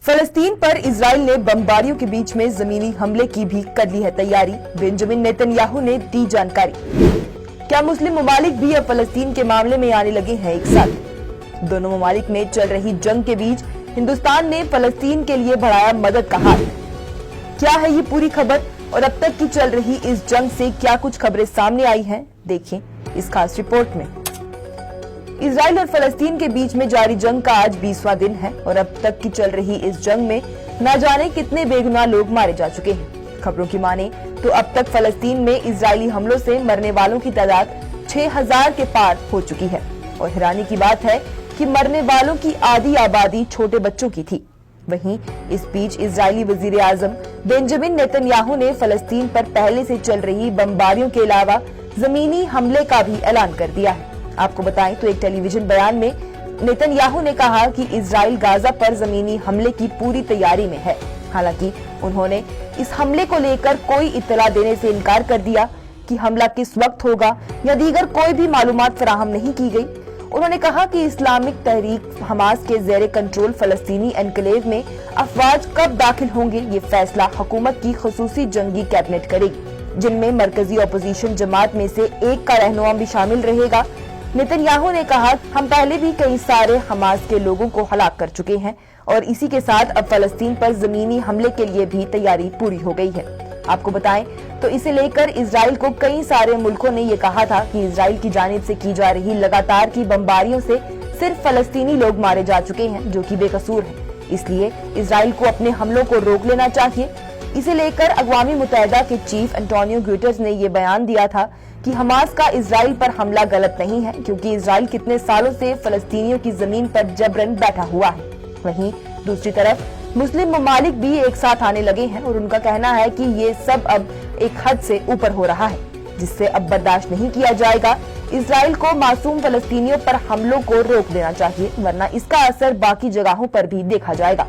फलस्तीन पर इजराइल ने बमबारियों के बीच में जमीनी हमले की भी कर ली है तैयारी। बेंजामिन नेतन्याहू ने दी जानकारी। क्या मुस्लिम ममालिक भी अब फलस्तीन के मामले में आने लगे हैं एक साथ? दोनों ममालिक में चल रही जंग के बीच हिंदुस्तान ने फलस्तीन के लिए बढ़ाया मदद का हाथ। क्या है ये पूरी खबर और अब तक की चल रही इस जंग से क्या कुछ खबरें सामने आई हैं? देखें इस खास रिपोर्ट में। इजराइल और फलस्तीन के बीच में जारी जंग का आज 20वां दिन है और अब तक की चल रही इस जंग में न जाने कितने बेगुनाह लोग मारे जा चुके हैं। खबरों की माने तो अब तक फलस्तीन में इजरायली हमलों से मरने वालों की तादाद 6000 के पार हो चुकी है और हैरानी की बात है कि मरने वालों की आधी आबादी छोटे बच्चों की थी। वहीं इस बीच इजरायली वजीर आजम बेंजामिन नेतन्याहू ने फलस्तीन पर पहले से चल रही बमबारियों के अलावा जमीनी हमले का भी ऐलान कर दिया है। आपको बताएं तो एक टेलीविजन बयान में नेतन्याहू ने कहा कि इजराइल गाजा पर जमीनी हमले की पूरी तैयारी में है। हालांकि उन्होंने इस हमले को लेकर कोई इत्तला देने से इनकार कर दिया कि हमला किस वक्त होगा या दीगर कोई भी मालूमात फराहम नहीं की गई। उन्होंने कहा कि इस्लामिक तहरीक हमास के जेरे कंट्रोल फलस्तीनी एनक्लेव में अफवाज कब दाखिल होंगे ये फैसला हुकूमत की खसूसी जंगी कैबिनेट करेगी, जिनमें मरकजी अपोजिशन जमात में से एक का रहनुमा भी शामिल रहेगा। नेतन्याहू ने कहा, हम पहले भी कई सारे हमास के लोगों को हलाक कर चुके हैं और इसी के साथ अब फलस्तीन पर जमीनी हमले के लिए भी तैयारी पूरी हो गई है। आपको बताएं तो इसे लेकर इजराइल को कई सारे मुल्कों ने ये कहा था कि इजराइल की जानिब से की जा रही लगातार की बमबारियों से सिर्फ फलस्तीनी लोग मारे जा चुके हैं जो कि बेकसूर हैं, इसलिए इजराइल को अपने हमलों को रोक लेना चाहिए। इसे लेकर अक़वाम मुत्तहिदा के चीफ एंटोनियो गुटेरेस ने ये बयान दिया था कि हमास का इजराइल पर हमला गलत नहीं है क्योंकि इजराइल कितने सालों से फलस्तीनियों की जमीन पर जबरन बैठा हुआ है। वहीं दूसरी तरफ मुस्लिम ममालिक भी एक साथ आने लगे हैं और उनका कहना है कि ये सब अब एक हद से ऊपर हो रहा है जिससे अब बर्दाश्त नहीं किया जाएगा। इजराइल को मासूम फलस्तीनियों पर हमलों को रोक देना चाहिए वरना इसका असर बाकी जगहों पर भी देखा जाएगा।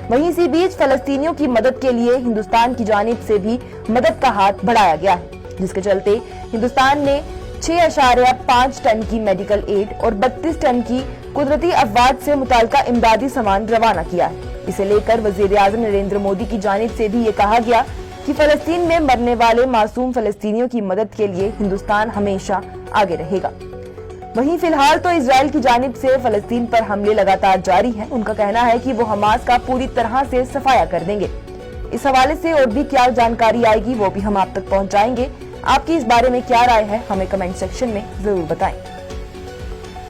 वहीं इसी बीच फलस्तीनियों की मदद के लिए हिंदुस्तान की जानिब से भी मदद का हाथ बढ़ाया गया है, जिसके चलते हिंदुस्तान ने 6.5 टन की मेडिकल एड और 32 टन की कुदरती अफवाज से मुताल्लिका इमदादी सामान रवाना किया है। इसे लेकर वजीर आजम नरेंद्र मोदी की जानिब से भी ये कहा गया कि फलस्तीन में मरने वाले मासूम फलस्तीनियों की मदद के लिए हिंदुस्तान हमेशा आगे रहेगा। वहीं फिलहाल तो इजराइल की जानिब से फलस्तीन पर हमले लगातार जारी हैं। उनका कहना है कि वो हमास का पूरी तरह से सफाया कर देंगे। इस हवाले से और भी क्या जानकारी आएगी वो भी हम आप तक पहुंचाएंगे। आपकी इस बारे में क्या राय है हमें कमेंट सेक्शन में जरूर बताएं।